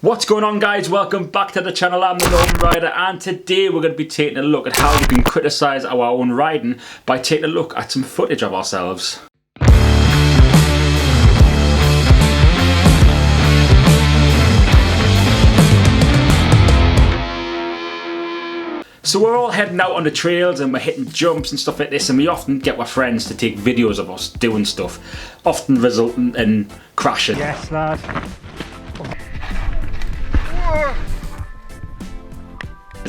What's going on, guys? Welcome back to the channel. I'm the Norman Rider, and today we're going to be taking a look at how we can criticise our own riding by taking a look at some footage of ourselves. So we're all heading out on the trails and we're hitting jumps and stuff like this, and we often get our friends to take videos of us doing stuff, often resulting in crashing. Yes, lad.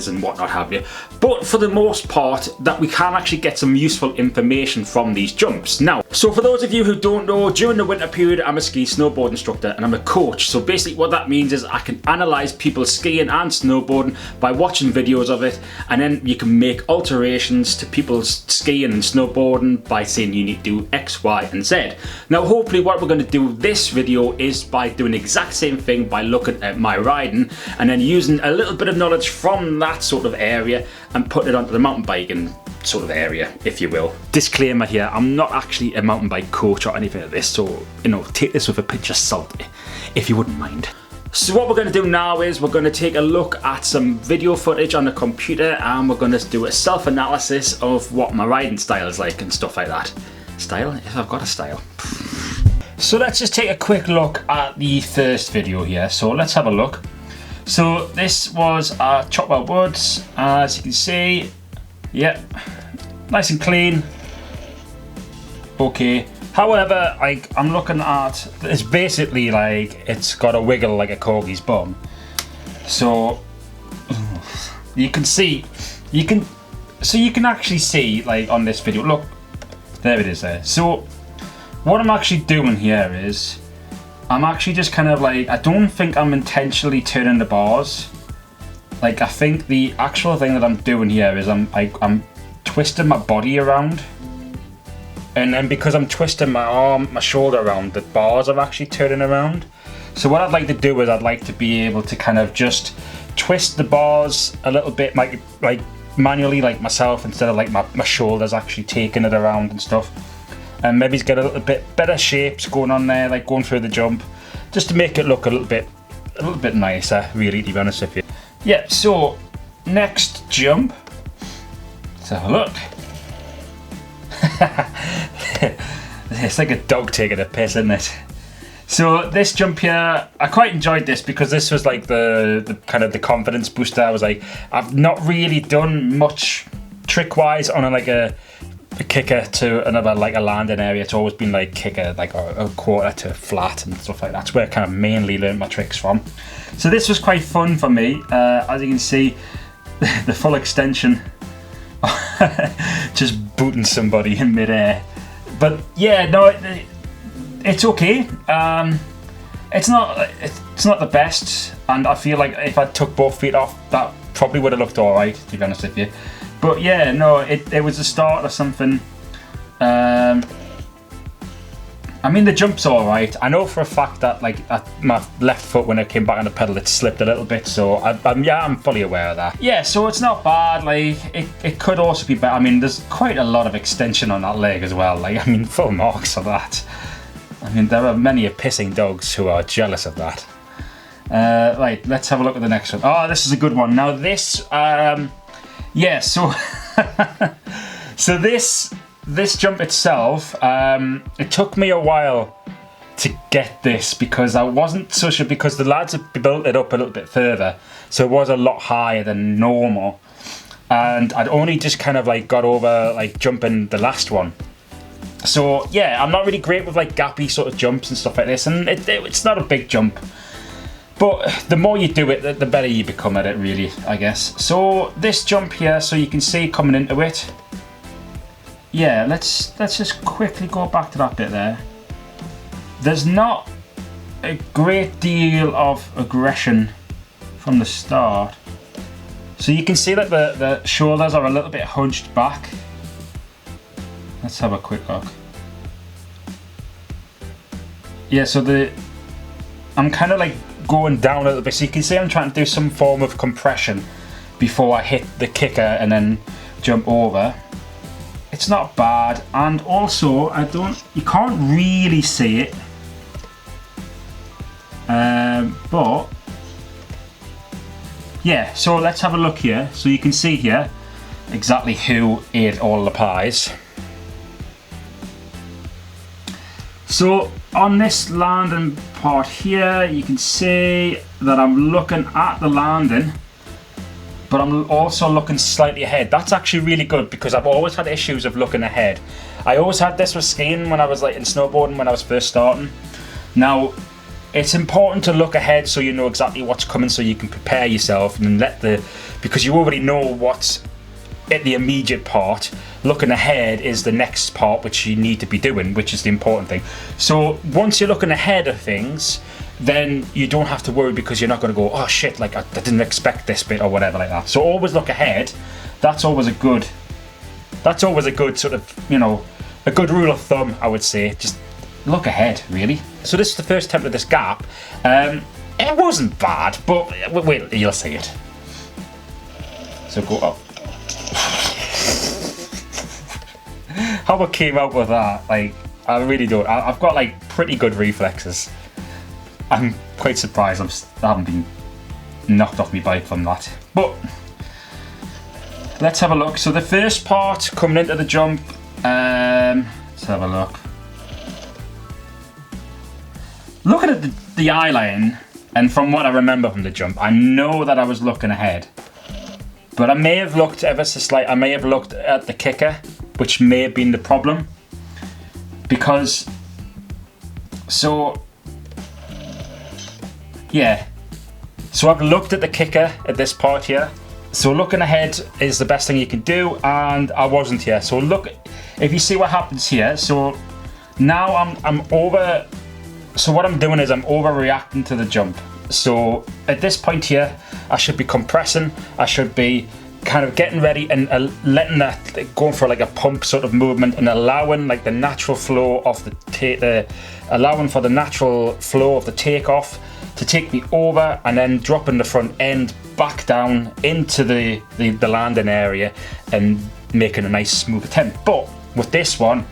And whatnot have you, but for the most part that we can actually get some useful information from these jumps. Now, so for those of you who don't know, during the winter period I'm a ski snowboard instructor and I'm a coach, so basically what that means is I can analyse people skiing and snowboarding by watching videos of it, and then you can make alterations to people's skiing and snowboarding by saying you need to do X, Y and Z. Now hopefully what we're going to do this video is by doing the exact same thing by looking at my riding and then using a little bit of knowledge from that sort of area and put it onto the mountain biking sort of area, if you will. Disclaimer here, I'm not actually a mountain bike coach or anything like this, so you know, take this with a pinch of salt if you wouldn't mind. So what we're going to do now is we're going to take a look at some video footage on the computer and we're going to do a self-analysis of what my riding style is like and stuff like that. Style? If I've got a style. So let's just take a quick look at the first video here. So let's have a look. So this was Chopwell Woods, as you can see. Yep, nice and clean. Okay. However, I'm looking at, it's basically like it's got a wiggle like a corgi's bum. So you can see, you can actually see like on this video. Look, there it is there. So what I'm actually doing here is I'm actually just kind of like, I don't think I'm intentionally turning the bars. Like, I think the actual thing that I'm doing here is I'm twisting my body around. And then because I'm twisting my arm, my shoulder around, the bars are actually turning around. So what I'd like to do is I'd like to be able to kind of just twist the bars a little bit, like manually, like myself, instead of like my shoulders actually taking it around and stuff. And maybe get a little bit better shapes going on there, like going through the jump, just to make it look a little bit nicer, really, to be honest with you. Yeah, so next jump. Let's have a look. It's like a dog taking a piss, isn't it? So this jump here, I quite enjoyed this because this was like the kind of the confidence booster. I was like, I've not really done much trick-wise on a kicker to another, like a landing area. It's always been like kicker, like a quarter to flat and stuff like that. That's where I kind of mainly learned my tricks from. So this was quite fun for me. As you can see, the full extension, just booting somebody in midair. But yeah, no, it's okay. It's not the best, and I feel like if I took both feet off, that probably would have looked alright, to be honest with you. But yeah, no, it was a start of something. I mean, the jump's alright. I know for a fact that like my left foot, when I came back on the pedal, it slipped a little bit. So I'm fully aware of that. Yeah, so it's not bad. Like it could also be better. I mean, there's quite a lot of extension on that leg as well. Like, I mean, full marks of that. I mean, there are many pissing dogs who are jealous of that. Right, let's have a look at the next one. Oh, this is a good one. Now this, yeah, so so this jump itself, it took me a while to get this because I wasn't so sure, because the lads have built it up a little bit further, so it was a lot higher than normal, and I'd only just kind of like got over like jumping the last one. So yeah, I'm not really great with like gappy sort of jumps and stuff like this, and it's not a big jump. But the more you do it, the better you become at it, really, I guess. So this jump here, so you can see coming into it. Yeah, let's just quickly go back to that bit there. There's not a great deal of aggression from the start. So you can see that the shoulders are a little bit hunched back. Let's have a quick look. Yeah, so I'm kind of like going down a little bit, so you can see I'm trying to do some form of compression before I hit the kicker and then jump over. It's not bad, and also you can't really see it, but yeah, so let's have a look here. So you can see here exactly who ate all the pies. So on this landing part here, you can see that I'm looking at the landing, but I'm also looking slightly ahead. That's actually really good because I've always had issues of looking ahead. I always had this with skiing when I was like in snowboarding when I was first starting. Now, it's important to look ahead so you know exactly what's coming, so you can prepare yourself and because you already know what's at the immediate part. Looking ahead is the next part which you need to be doing, which is the important thing. So once you're looking ahead of things, then you don't have to worry because you're not going to go, oh shit, like I didn't expect this bit or whatever like that. So always look ahead. That's always a good sort of, you know, a good rule of thumb, I would say. Just look ahead, really. So this is the first attempt of this gap. It wasn't bad, but wait, you'll see it. So go up. How I came out with that, like, I really don't. I've got like pretty good reflexes. I'm quite surprised I haven't been knocked off my bike from that. But let's have a look. So the first part coming into the jump, let's have a look. Looking at the eye line, and from what I remember from the jump, I know that I was looking ahead. But I may have looked ever so slight. I may have looked at the kicker, which may have been the problem. Because, so, yeah. So I've looked at the kicker at this part here. So looking ahead is the best thing you can do, and I wasn't here. So look, if you see what happens here, so now I'm over. So what I'm doing is I'm overreacting to the jump. So at this point here, I should be compressing. I should be kind of getting ready and letting that, going for like a pump sort of movement and allowing like the natural flow of allowing for the natural flow of the takeoff to take me over, and then dropping the front end back down into the landing area and making a nice smooth attempt. But with this one,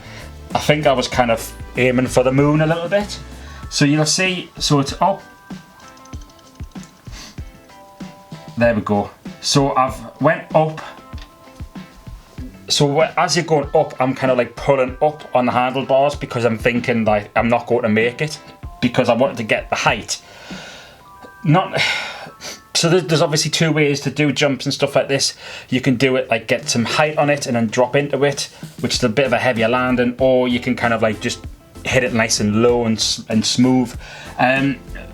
I think I was kind of aiming for the moon a little bit. So you'll see, so it's up. There we go. So I've went up. So as you're going up, I'm kind of like pulling up on the handlebars because I'm thinking like I'm not going to make it because I wanted to get the height. So there's obviously two ways to do jumps and stuff like this. You can do it like get some height on it and then drop into it, which is a bit of a heavier landing, or you can kind of like just hit it nice and low and smooth.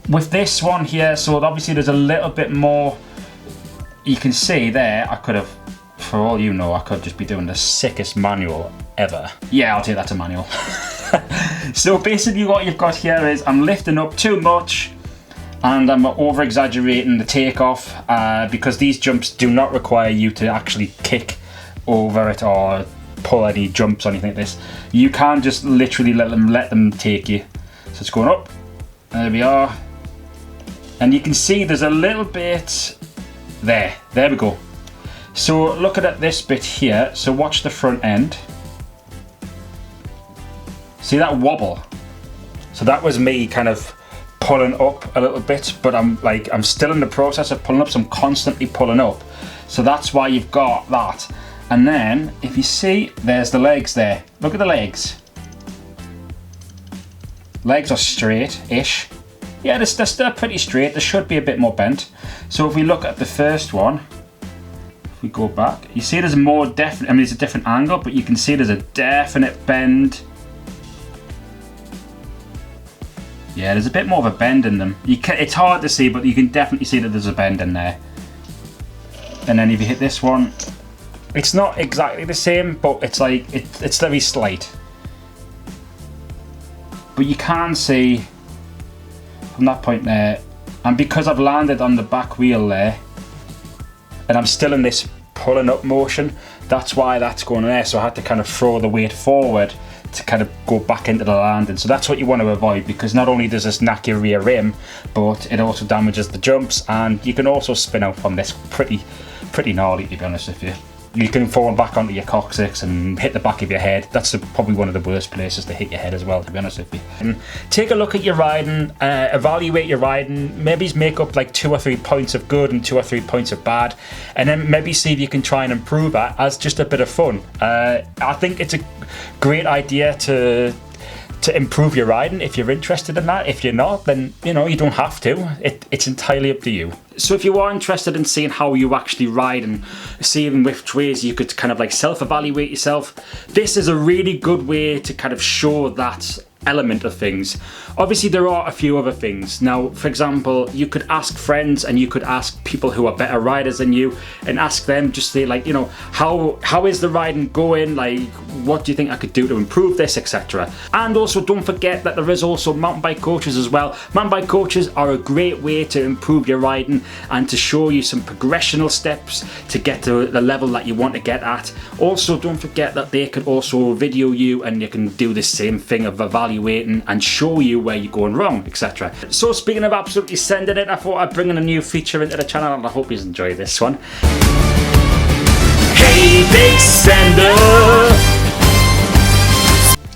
With this one here, so obviously there's a little bit more. You can see there, I could have, for all you know, I could just be doing the sickest manual ever. Yeah, I'll take that to manual. So basically what you've got here is I'm lifting up too much and I'm over exaggerating the takeoff because these jumps do not require you to actually kick over it or pull any jumps or anything like this. You can just literally let them take you. So it's going up. There we are. And you can see there's a little bit there we go. So looking at this bit here, so watch the front end. See that wobble? So that was me kind of pulling up a little bit, but I'm still in the process of pulling up, so I'm constantly pulling up. So that's why you've got that. And then if you see, there's the legs there. Look at the legs. Legs are straight-ish. Yeah, they're still pretty straight. There should be a bit more bent. So if we look at the first one, if we go back, you see there's a more definite, I mean, it's a different angle, but you can see there's a definite bend. Yeah, there's a bit more of a bend in them. It's hard to see, but you can definitely see that there's a bend in there. And then if you hit this one, it's not exactly the same, but it's like, it's very slight. But you can see from that point there, and because I've landed on the back wheel there, and I'm still in this pulling up motion, that's why that's going there. So I had to kind of throw the weight forward to kind of go back into the landing. So that's what you want to avoid, because not only does this knack your rear rim, but it also damages the jumps, and you can also spin out from this pretty gnarly, to be honest with you. you can fall back onto your coccyx and hit the back of your head. That's probably one of the worst places to hit your head as well, to be honest with you. Take a look at your riding, evaluate your riding, maybe make up like 2 or 3 points of good and 2 or 3 points of bad, and then maybe see if you can try and improve that as just a bit of fun. I think it's a great idea to improve your riding if you're interested in that. If you're not, then you don't have to. It's entirely up to you. So if you are interested in seeing how you actually ride and seeing which ways you could kind of like self-evaluate yourself, this is a really good way to kind of show that element of things. Obviously there are a few other things. Now, for example, you could ask friends and you could ask people who are better riders than you and ask them, just say like, how is the riding going? Like, what do you think I could do to improve this, etc. And also don't forget that there is also mountain bike coaches as well. Mountain bike coaches are a great way to improve your riding and to show you some progressional steps to get to the level that you want to get at. Also, don't forget that they can also video you and you can do the same thing of evaluating and show you where you're going wrong, etc. So speaking of absolutely sending it, I thought I'd bring in a new feature into the channel and I hope you enjoy this one. Hey Big Sender!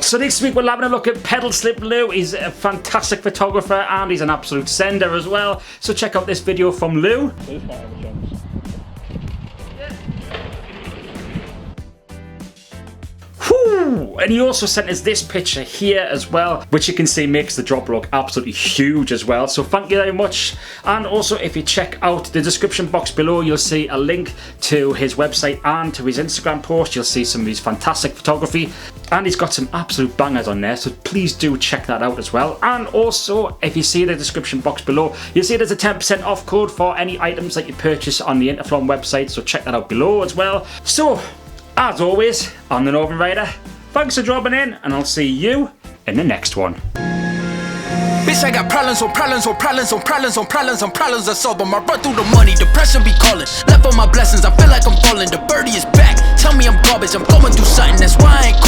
So this week we're having a look at Pedal Slip Lou. He's a fantastic photographer and he's an absolute sender as well. So check out this video from Lou. And he also sent us this picture here as well, which you can see makes the drop look absolutely huge as well. So thank you very much. And also if you check out the description box below, you'll see a link to his website and to his Instagram post. You'll see some of his fantastic photography and he's got some absolute bangers on there, so please do check that out as well. And also if you see the description box below, you'll see there's a 10% off code for any items that you purchase on the Interflon website, so check that out below as well. So as always, I'm the Northern Rider. Thanks for dropping in, and I'll see you in the next one. Bitch, I got problems on problems on problems on problems on problems on problems I solve them. I run through the money, the pressure be calling. Left on my blessings, I feel like I'm falling. The birdie is back, tell me I'm garbage. I'm going through something, that's why I ain't